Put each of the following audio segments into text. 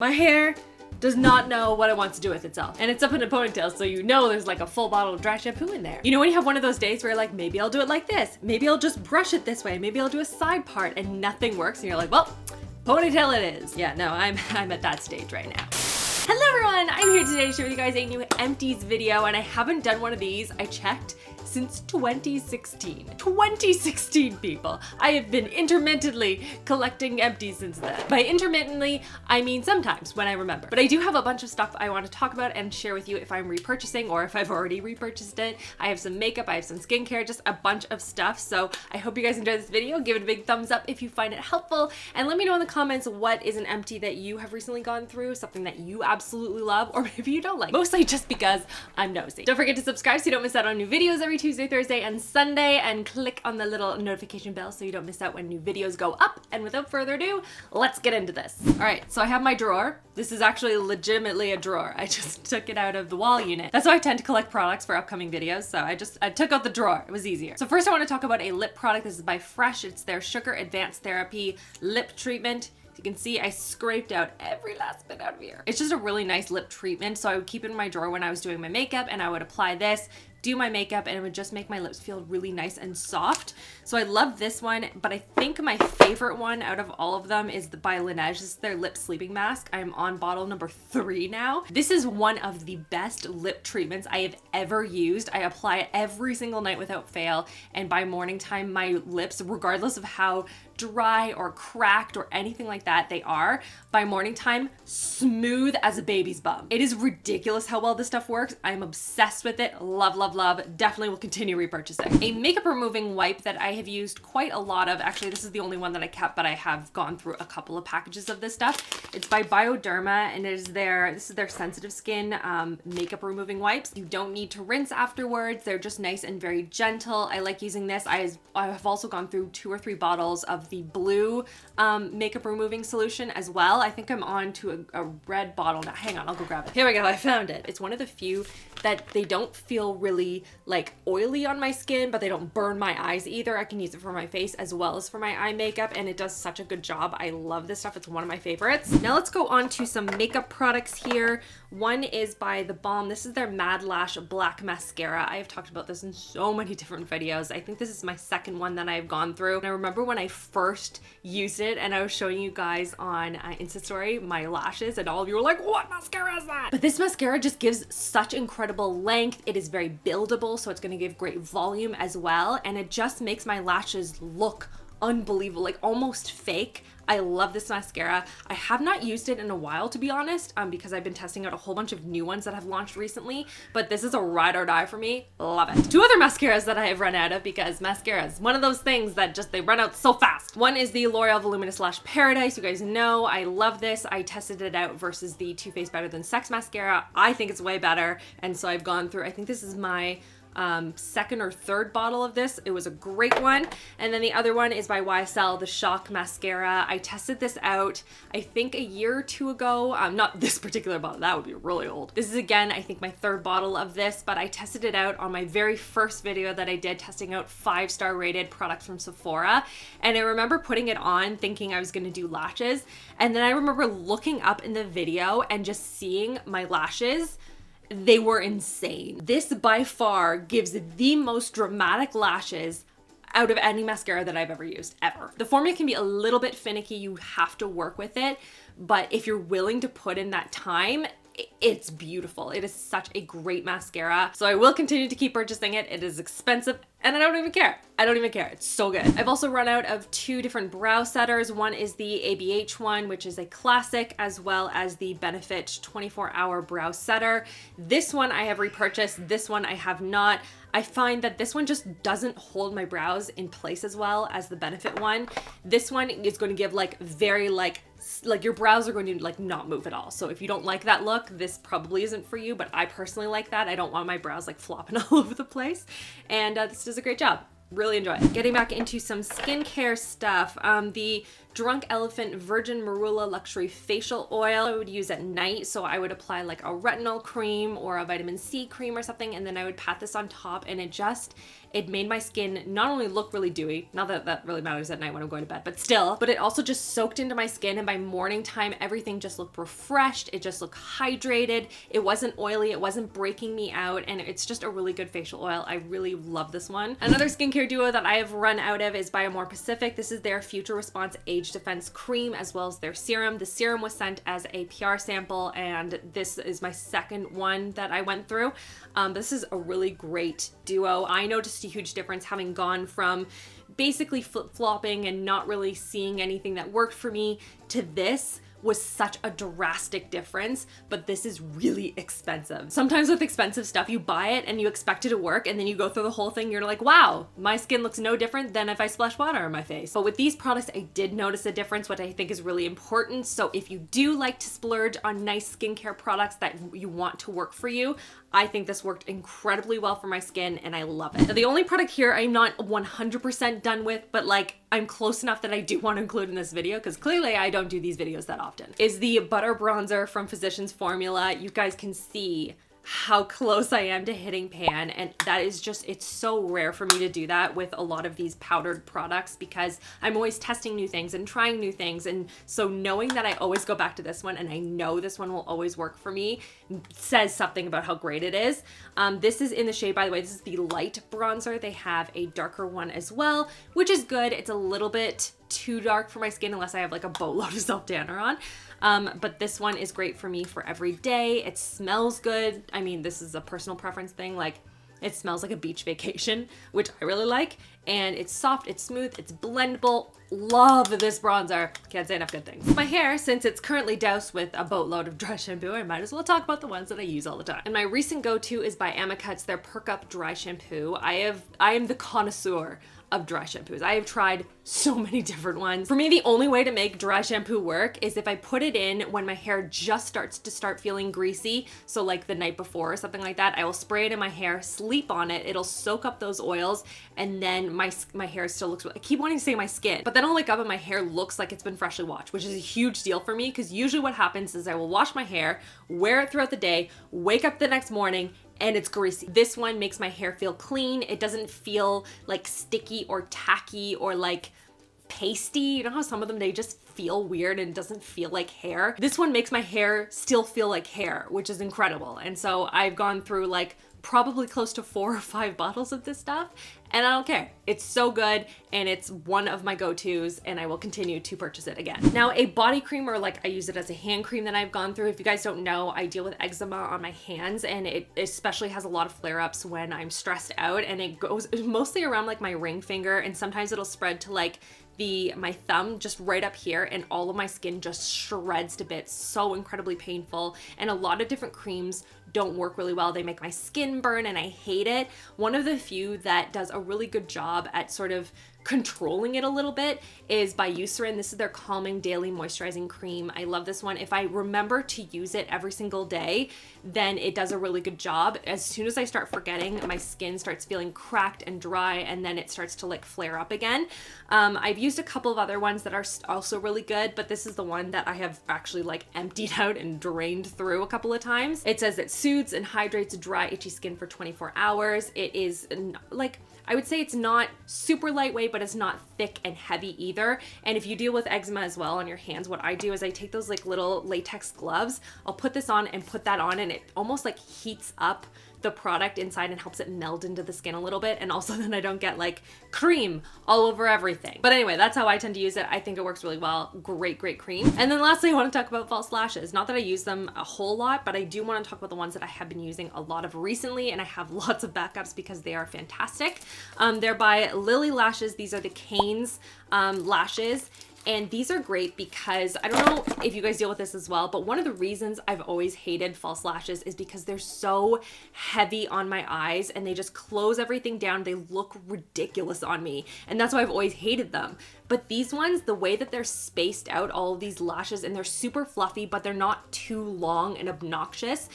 My hair does not know what it wants to do with itself. And it's up in a ponytail, so you know there's like a full bottle of dry shampoo in there. You know when you have one of those days where you're like, maybe I'll do it like this. Maybe I'll just brush it this way. Maybe I'll do a side part and nothing works. And you're like, well, ponytail it is. Yeah, no, I'm at that stage right now. Hello everyone, I'm here today to share with you guys a new empties video, and I haven't done one of these, I checked, since 2016. 2016, people. I have been intermittently collecting empties since then. By intermittently, I mean sometimes when I remember. But I do have a bunch of stuff I want to talk about and share with you if I'm repurchasing or if I've already repurchased it. I have some makeup, I have some skincare, just a bunch of stuff. So I hope you guys enjoy this video. Give it a big thumbs up if you find it helpful. And let me know in the comments what is an empty that you have recently gone through, something that you absolutely love, or maybe you don't like. Mostly just because I'm nosy. Don't forget to subscribe so you don't miss out on new videos every Tuesday, Thursday, and Sunday, and click on the little notification bell so you don't miss out when new videos go up. And without further ado, let's get into this. All right, so I have my drawer. This is actually legitimately a drawer. I just took it out of the wall unit. That's how I tend to collect products for upcoming videos. So I took out the drawer. It was easier. So first I want to talk about a lip product. This is by Fresh. It's their Sugar Advanced Therapy Lip Treatment. You can see I scraped out every last bit out of here. It's just a really nice lip treatment. So I would keep it in my drawer when I was doing my makeup, and I would apply this, do my makeup, and it would just make my lips feel really nice and soft. So I love this one, but I think my favorite one out of all of them is the by Laneige. This is their lip sleeping mask. I'm on bottle number 3 now. This is one of the best lip treatments I have ever used. I apply it every single night without fail, and by morning time, my lips, regardless of how dry or cracked or anything like that they are, by morning time, smooth as a baby's bum. It is ridiculous how well this stuff works. I'm obsessed with it. Love, love, love. Definitely will continue repurchasing. A makeup removing wipe that I have used quite a lot of. Actually, this is the only one that I kept, but I have gone through a couple of packages of this stuff. It's by Bioderma, and this is their sensitive skin makeup removing wipes. You don't need to rinse afterwards. They're just nice and very gentle. I like using this. I have also gone through 2 or 3 bottles of the blue makeup removing solution as well. I think I'm on to a red bottle now. Hang on, I'll go grab it. Here we go, I found it. It's one of the few that they don't feel really like oily on my skin, but they don't burn my eyes either. I can use it for my face as well as for my eye makeup, and it does such a good job. I love this stuff. It's one of my favorites. Now let's go on to some makeup products here. One is by The Balm. This is their Mad Lash Black Mascara. I have talked about this in so many different videos. I think this is my second one that I've gone through. And I remember when I first used it and I was showing you guys on Insta story my lashes, and all of you were like, what mascara is that? But this mascara just gives such incredible length. It is very buildable, so it's going to give great volume as well, and it just makes my lashes look unbelievable, like almost fake. I love this mascara. I have not used it in a while, to be honest, because I've been testing out a whole bunch of new ones that have launched recently, but this is a ride or die for me. Love it. 2 other mascaras that I have run out of, because mascaras, one of those things that just, they run out so fast. One is the L'Oreal Voluminous Lash Paradise. You guys know I love this. I tested it out versus the Too Faced Better Than Sex mascara. I think it's way better, and so I've gone through, I think this is my second or third bottle of this. It was a great one. And then the other one is by YSL, the Shock Mascara. I tested this out, I think a year or 2 ago. Not this particular bottle, that would be really old. This is again, I think my 3rd bottle of this, but I tested it out on my very first video that I did testing out 5-star rated products from Sephora. And I remember putting it on thinking I was gonna do lashes. And then I remember looking up in the video and just seeing my lashes. They were insane. This by far gives the most dramatic lashes out of any mascara that I've ever used, ever. The formula can be a little bit finicky. You have to work with it, but if you're willing to put in that time, it's beautiful. It is such a great mascara. So I will continue to keep purchasing it. It is expensive, and I don't even care. I don't even care. It's so good. I've also run out of 2 different brow setters. One is the ABH one, which is a classic, as well as the Benefit 24-hour brow setter. This one I have repurchased. This one I have not. I find that this one just doesn't hold my brows in place as well as the Benefit one. This one is going to give like very like your brows are going to like not move at all. So if you don't like that look, this probably isn't for you, but I personally like that. I don't want my brows like flopping all over the place. And this does a great job. really enjoy it. Getting back into some skincare stuff. The Drunk Elephant Virgin Marula Luxury Facial Oil I would use at night. So I would apply like a retinol cream or a vitamin C cream or something, and then I would pat this on top, and it made my skin not only look really dewy, not that that really matters at night when I'm going to bed, but still, but it also just soaked into my skin, and by morning time, everything just looked refreshed. It just looked hydrated. It wasn't oily. It wasn't breaking me out, and it's just a really good facial oil. I really love this one. Another skincare duo that I have run out of is by More Pacific. This is their Future Response Age Defense Cream as well as their serum. The serum was sent as a PR sample, and this is my second one that I went through. This is a really great duo. I noticed a huge difference having gone from basically flip-flopping and not really seeing anything that worked for me to this was such a drastic difference, but this is really expensive. Sometimes with expensive stuff, you buy it and you expect it to work, and then you go through the whole thing, you're like, wow, my skin looks no different than if I splash water on my face. But with these products, I did notice a difference, which I think is really important. So if you do like to splurge on nice skincare products that you want to work for you, I think this worked incredibly well for my skin, and I love it. Now, the only product here I'm not 100% done with, but like I'm close enough that I do want to include in this video, because clearly I don't do these videos that often, is the Butter Bronzer from Physicians Formula. You guys can see how close I am to hitting pan, and that is just, it's so rare for me to do that with a lot of these powdered products, because I'm always testing new things and trying new things, and so knowing that I always go back to this one and I know this one will always work for me says something about how great it is. This is in the shade, by the way, this is the light bronzer. They have a darker one as well, which is good. It's a little bit too dark for my skin unless I have like a boatload of self tanner on. But this one is great for me for every day. It smells good. I mean, this is a personal preference thing. Like, it smells like a beach vacation, which I really like. And it's soft, it's smooth, it's blendable. Love this bronzer. Can't say enough good things. My hair, since it's currently doused with a boatload of dry shampoo, I might as well talk about the ones that I use all the time. And my recent go-to is by Amicut's, their Perk Up Dry Shampoo. I am the connoisseur of dry shampoos. I have tried so many different ones. For me, the only way to make dry shampoo work is if I put it in when my hair just starts to feeling greasy. So like the night before or something like that, I will spray it in my hair, sleep on it. It'll soak up those oils, and then my hair still looks, I keep wanting to say my skin, but then I'll wake up and my hair looks like it's been freshly washed, which is a huge deal for me, because usually what happens is I will wash my hair, wear it throughout the day, wake up the next morning, and it's greasy. This one makes my hair feel clean. It doesn't feel like sticky or tacky or like pasty. You know how some of them, they just feel weird and it doesn't feel like hair? This one makes my hair still feel like hair, which is incredible. And so I've gone through like probably close to 4 or 5 bottles of this stuff, and I don't care. It's so good, and it's one of my go-tos, and I will continue to purchase it again. Now, a body cream, or like I use it as a hand cream that I've gone through. If you guys don't know, I deal with eczema on my hands, and it especially has a lot of flare-ups when I'm stressed out, and it goes mostly around like my ring finger, and sometimes it'll spread to like my thumb, just right up here, and all of my skin just shreds to bits. So incredibly painful, and a lot of different creams don't work really well. They make my skin burn, and I hate it. One of the few that does a really good job at sort of controlling it a little bit is by Eucerin. This is their Calming Daily Moisturizing Cream. I love this one. If I remember to use it every single day, then it does a really good job. As soon as I start forgetting, my skin starts feeling cracked and dry, and then it starts to like flare up again. I've used a couple of other ones that are also really good, but this is the one that I have actually like emptied out and drained through a couple of times. It says it soothes and hydrates dry, itchy skin for 24 hours. It is like, I would say it's not super lightweight, but it's not thick and heavy either. And if you deal with eczema as well on your hands, what I do is I take those like little latex gloves, I'll put this on and put that on, and it almost like heats up the product inside and helps it meld into the skin a little bit. And also then I don't get like cream all over everything. But anyway, that's how I tend to use it. I think it works really well. Great, great cream. And then lastly, I want to talk about false lashes. Not that I use them a whole lot, but I do want to talk about the ones that I have been using a lot of recently, and I have lots of backups because they are fantastic. They're by Lily Lashes. These are the Cane's lashes. And these are great because, I don't know if you guys deal with this as well, but one of the reasons I've always hated false lashes is because they're so heavy on my eyes and they just close everything down. They look ridiculous on me. And that's why I've always hated them. But these ones, the way that they're spaced out, all of these lashes, and they're super fluffy, but they're not too long and obnoxious,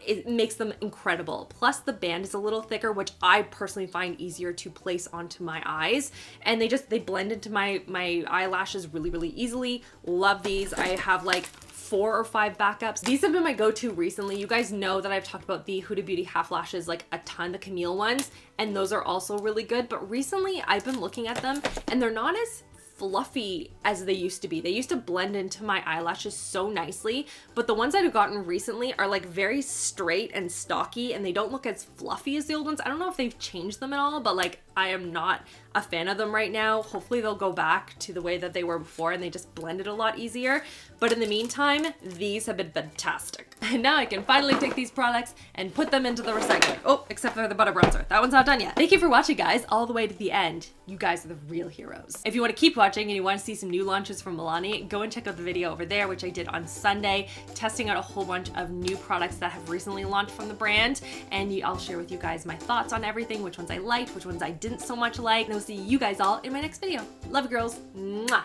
it makes them incredible. Plus the band is a little thicker, which I personally find easier to place onto my eyes. And they blend into my eyelashes really, really easily. Love these. I have like 4 or 5 backups. These have been my go-to recently. You guys know that I've talked about the Huda Beauty half lashes like a ton, the Camille ones, and those are also really good. But recently I've been looking at them and they're not as fluffy as they used to be. They used to blend into my eyelashes so nicely, but the ones I've gotten recently are like very straight and stocky, and they don't look as fluffy as the old ones. I don't know if they've changed them at all, but like I am not a fan of them right now. Hopefully they'll go back to the way that they were before and they just blended a lot easier. But in the meantime, these have been fantastic. And now I can finally take these products and put them into the recycler. Oh, except for the butter bronzer. That one's not done yet. Thank you for watching, guys, all the way to the end. You guys are the real heroes. If you want to keep watching and you want to see some new launches from Milani, go and check out the video over there, which I did on Sunday, testing out a whole bunch of new products that have recently launched from the brand. And I'll share with you guys my thoughts on everything, which ones I liked, which ones I didn't so much like. And I'll see you guys all in my next video. Love you, girls. Mwah.